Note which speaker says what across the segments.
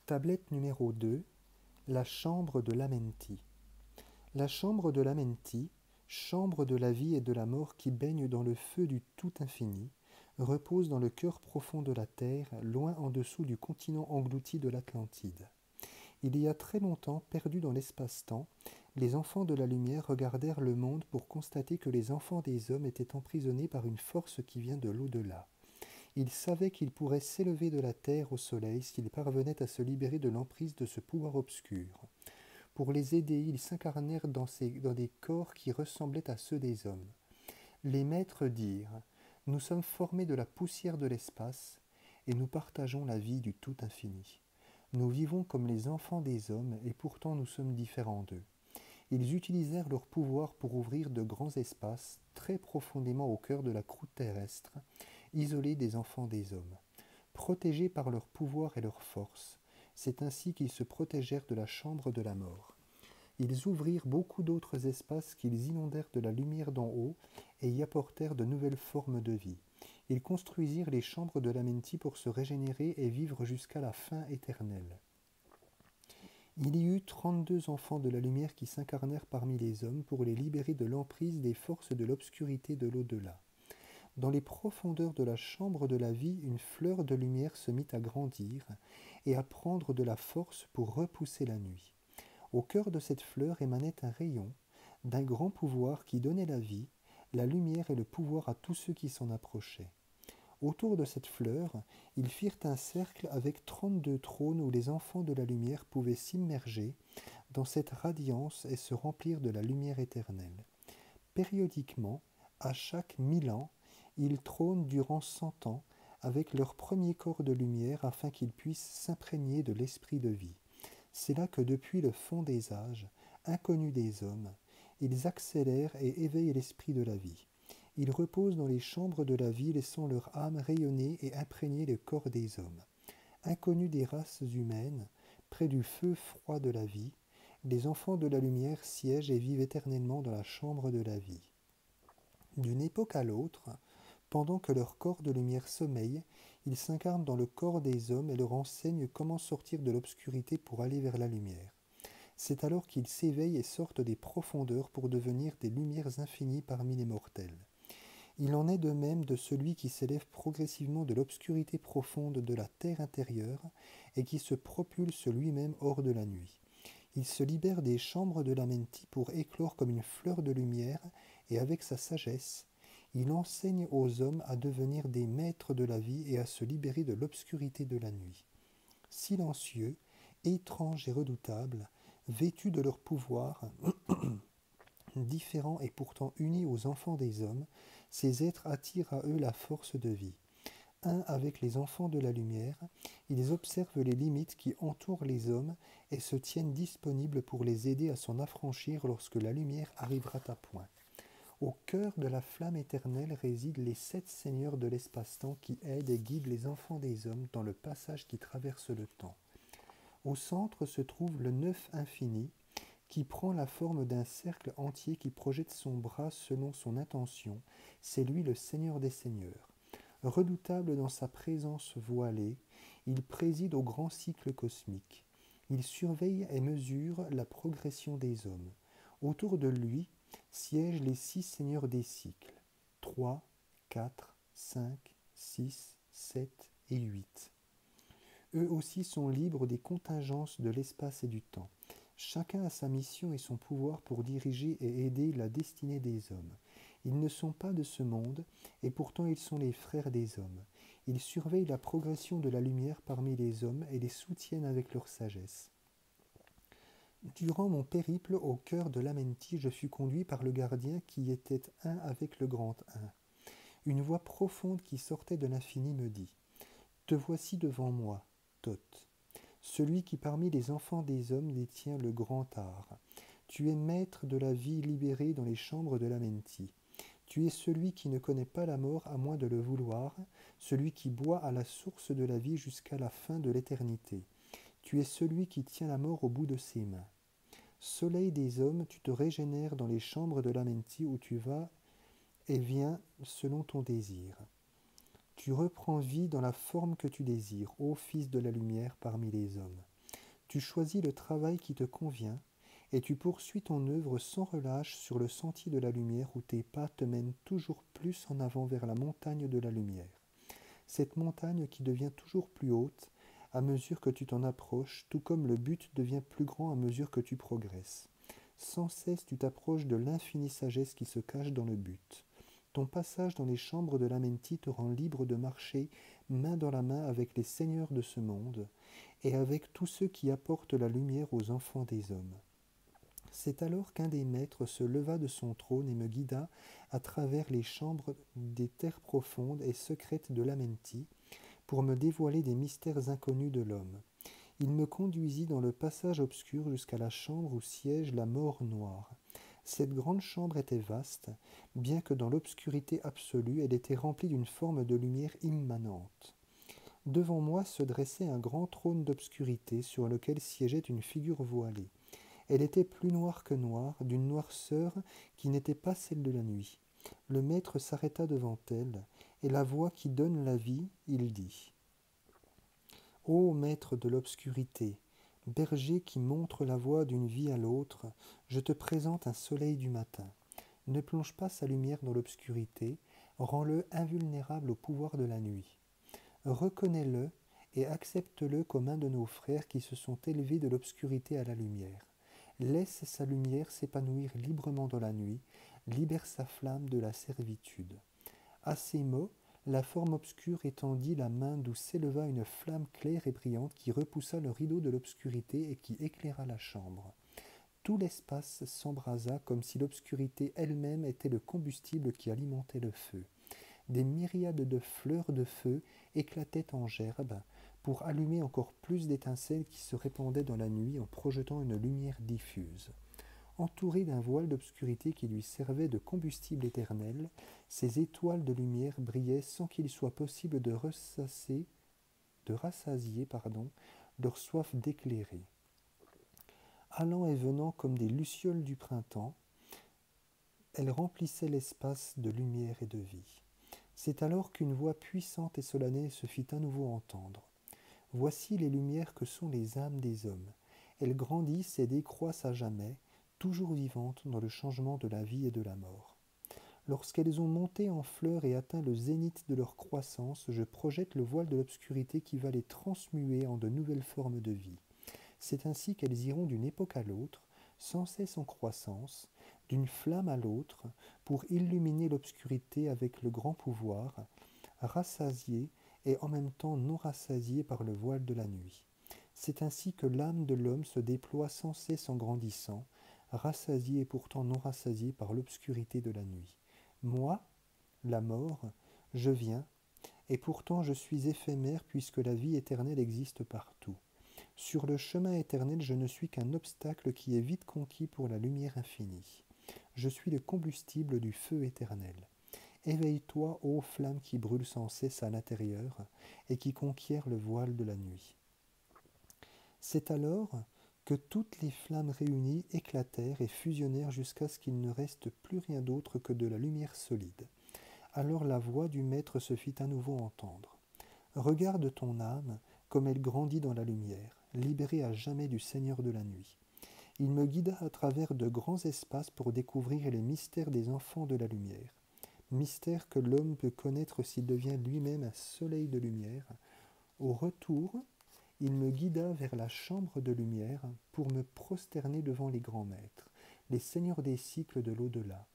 Speaker 1: Tablette numéro 2, la chambre de l'Amenti. La chambre de l'Amenti, chambre de la vie et de la mort qui baigne dans le feu du tout infini, repose dans le cœur profond de la terre, loin en dessous du continent englouti de l'Atlantide. Il y a très longtemps, perdus dans l'espace-temps, les enfants de la lumière regardèrent le monde pour constater que les enfants des hommes étaient emprisonnés par une force qui vient de l'au-delà. Ils savaient qu'ils pourraient s'élever de la terre au soleil s'ils parvenaient à se libérer de l'emprise de ce pouvoir obscur. Pour les aider, ils s'incarnèrent dans des corps qui ressemblaient à ceux des hommes. Les maîtres dirent « Nous sommes formés de la poussière de l'espace et nous partageons la vie du tout infini. Nous vivons comme les enfants des hommes et pourtant nous sommes différents d'eux. » Ils utilisèrent leur pouvoir pour ouvrir de grands espaces très profondément au cœur de la croûte terrestre, isolés des enfants des hommes. Protégés par leur pouvoir et leur force, c'est ainsi qu'ils se protégèrent de la chambre de la mort. Ils ouvrirent beaucoup d'autres espaces qu'ils inondèrent de la lumière d'en haut et y apportèrent de nouvelles formes de vie. Ils construisirent les chambres de l'Amenti pour se régénérer et vivre jusqu'à la fin éternelle. Il y eut 32 enfants de la lumière qui s'incarnèrent parmi les hommes pour les libérer de l'emprise des forces de l'obscurité de l'au-delà. Dans les profondeurs de la chambre de la vie, une fleur de lumière se mit à grandir et à prendre de la force pour repousser la nuit. Au cœur de cette fleur émanait un rayon d'un grand pouvoir qui donnait la vie, la lumière et le pouvoir à tous ceux qui s'en approchaient. Autour de cette fleur, ils firent un cercle avec 32 trônes où les enfants de la lumière pouvaient s'immerger dans cette radiance et se remplir de la lumière éternelle. Périodiquement, à chaque 1000 ans, ils trônent durant 100 ans avec leur premier corps de lumière afin qu'ils puissent s'imprégner de l'esprit de vie. C'est là que depuis le fond des âges, inconnus des hommes, ils accélèrent et éveillent l'esprit de la vie. Ils reposent dans les chambres de la vie, laissant leur âme rayonner et imprégner le corps des hommes. Inconnus des races humaines, près du feu froid de la vie, les enfants de la lumière siègent et vivent éternellement dans la chambre de la vie. D'une époque à l'autre, pendant que leur corps de lumière sommeille, ils s'incarnent dans le corps des hommes et leur enseignent comment sortir de l'obscurité pour aller vers la lumière. C'est alors qu'ils s'éveillent et sortent des profondeurs pour devenir des lumières infinies parmi les mortels. Il en est de même de celui qui s'élève progressivement de l'obscurité profonde de la terre intérieure et qui se propulse lui-même hors de la nuit. Il se libère des chambres de l'Amenti pour éclore comme une fleur de lumière et avec sa sagesse, il enseigne aux hommes à devenir des maîtres de la vie et à se libérer de l'obscurité de la nuit. Silencieux, étranges et redoutables, vêtus de leur pouvoir, différents et pourtant unis aux enfants des hommes, ces êtres attirent à eux la force de vie. Un avec les enfants de la lumière, ils observent les limites qui entourent les hommes et se tiennent disponibles pour les aider à s'en affranchir lorsque la lumière arrivera à point. Au cœur de la flamme éternelle résident les 7 seigneurs de l'espace-temps qui aident et guident les enfants des hommes dans le passage qui traverse le temps. Au centre se trouve le neuf infini, qui prend la forme d'un cercle entier qui projette son bras selon son intention. C'est lui le Seigneur des Seigneurs. Redoutable dans sa présence voilée, il préside au grand cycle cosmique. Il surveille et mesure la progression des hommes. Autour de lui siègent les 6 seigneurs des cycles, 3, 4, 5, 6, 7 et 8. Eux aussi sont libres des contingences de l'espace et du temps. Chacun a sa mission et son pouvoir pour diriger et aider la destinée des hommes. Ils ne sont pas de ce monde, et pourtant ils sont les frères des hommes. Ils surveillent la progression de la lumière parmi les hommes et les soutiennent avec leur sagesse. Durant mon périple au cœur de l'Amenti, je fus conduit par le gardien qui était un avec le grand un. Une voix profonde qui sortait de l'infini me dit « Te voici devant moi, Thoth. Celui qui parmi les enfants des hommes détient le grand art. Tu es maître de la vie libérée dans les chambres de l'Amenti. Tu es celui qui ne connaît pas la mort à moins de le vouloir, celui qui boit à la source de la vie jusqu'à la fin de l'éternité. Tu es celui qui tient la mort au bout de ses mains. Soleil des hommes, tu te régénères dans les chambres de l'Amenti où tu vas et viens selon ton désir. Tu reprends vie dans la forme que tu désires, ô Fils de la lumière parmi les hommes. Tu choisis le travail qui te convient, et tu poursuis ton œuvre sans relâche sur le sentier de la lumière où tes pas te mènent toujours plus en avant vers la montagne de la lumière. Cette montagne qui devient toujours plus haute à mesure que tu t'en approches, tout comme le but devient plus grand à mesure que tu progresses. Sans cesse tu t'approches de l'infinie sagesse qui se cache dans le but. Ton passage dans les chambres de l'Amenti te rend libre de marcher main dans la main avec les seigneurs de ce monde et avec tous ceux qui apportent la lumière aux enfants des hommes. C'est alors qu'un des maîtres se leva de son trône et me guida à travers les chambres des terres profondes et secrètes de l'Amenti pour me dévoiler des mystères inconnus de l'homme. Il me conduisit dans le passage obscur jusqu'à la chambre où siège la mort noire. Cette grande chambre était vaste, bien que dans l'obscurité absolue, elle était remplie d'une forme de lumière immanente. Devant moi se dressait un grand trône d'obscurité sur lequel siégeait une figure voilée. Elle était plus noire que noire, d'une noirceur qui n'était pas celle de la nuit. Le maître s'arrêta devant elle, et la voix qui donne la vie, il dit « Ô maître de l'obscurité, berger qui montre la voie d'une vie à l'autre, je te présente un soleil du matin. Ne plonge pas sa lumière dans l'obscurité, rends-le invulnérable au pouvoir de la nuit. Reconnais-le et accepte-le comme un de nos frères qui se sont élevés de l'obscurité à la lumière. Laisse sa lumière s'épanouir librement dans la nuit, libère sa flamme de la servitude. » À ces mots, la forme obscure étendit la main d'où s'éleva une flamme claire et brillante qui repoussa le rideau de l'obscurité et qui éclaira la chambre. Tout l'espace s'embrasa comme si l'obscurité elle-même était le combustible qui alimentait le feu. Des myriades de fleurs de feu éclataient en gerbes pour allumer encore plus d'étincelles qui se répandaient dans la nuit en projetant une lumière diffuse. Entouré d'un voile d'obscurité qui lui servait de combustible éternel, ces étoiles de lumière brillaient sans qu'il soit possible de rassasier leur soif d'éclairer. Allant et venant comme des lucioles du printemps, elles remplissaient l'espace de lumière et de vie. C'est alors qu'une voix puissante et solennelle se fit à nouveau entendre. Voici les lumières que sont les âmes des hommes. Elles grandissent et décroissent à jamais, toujours vivantes dans le changement de la vie et de la mort. Lorsqu'elles ont monté en fleurs et atteint le zénith de leur croissance, je projette le voile de l'obscurité qui va les transmuer en de nouvelles formes de vie. C'est ainsi qu'elles iront d'une époque à l'autre, sans cesse en croissance, d'une flamme à l'autre, pour illuminer l'obscurité avec le grand pouvoir, rassasiée et en même temps non rassasiée par le voile de la nuit. C'est ainsi que l'âme de l'homme se déploie sans cesse en grandissant, rassasiée et pourtant non rassasiée par l'obscurité de la nuit. Moi, la mort, je viens, et pourtant je suis éphémère puisque la vie éternelle existe partout. Sur le chemin éternel, je ne suis qu'un obstacle qui est vite conquis pour la lumière infinie. Je suis le combustible du feu éternel. Éveille-toi, ô flamme qui brûle sans cesse à l'intérieur et qui conquiert le voile de la nuit. C'est alors que toutes les flammes réunies éclatèrent et fusionnèrent jusqu'à ce qu'il ne reste plus rien d'autre que de la lumière solide. Alors la voix du maître se fit à nouveau entendre. Regarde ton âme comme elle grandit dans la lumière, libérée à jamais du Seigneur de la nuit. Il me guida à travers de grands espaces pour découvrir les mystères des enfants de la lumière. Mystères que l'homme peut connaître s'il devient lui-même un soleil de lumière. Au retour, il me guida vers la chambre de lumière pour me prosterner devant les grands maîtres, les seigneurs des cycles de l'au-delà.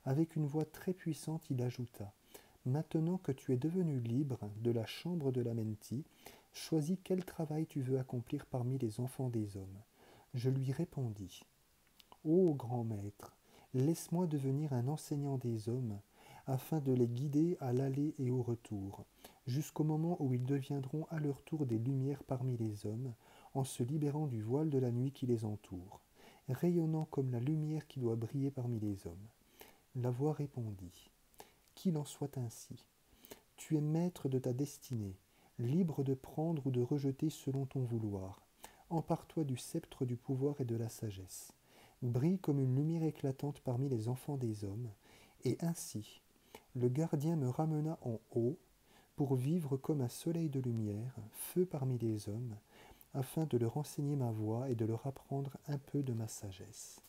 Speaker 1: Avec une voix très puissante, il ajouta « Maintenant que tu es devenu libre de la chambre de l'Amenti, choisis quel travail tu veux accomplir parmi les enfants des hommes. » Je lui répondis « Ô grand maître, laisse-moi devenir un enseignant des hommes, afin de les guider à l'aller et au retour, jusqu'au moment où ils deviendront à leur tour des lumières parmi les hommes, en se libérant du voile de la nuit qui les entoure, rayonnant comme la lumière qui doit briller parmi les hommes. » La voix répondit « Qu'il en soit ainsi. Tu es maître de ta destinée, libre de prendre ou de rejeter selon ton vouloir. Empare-toi du sceptre du pouvoir et de la sagesse. Brille comme une lumière éclatante parmi les enfants des hommes, et ainsi, le gardien me ramena en haut pour vivre comme un soleil de lumière, feu parmi les hommes, afin de leur enseigner ma voie et de leur apprendre un peu de ma sagesse.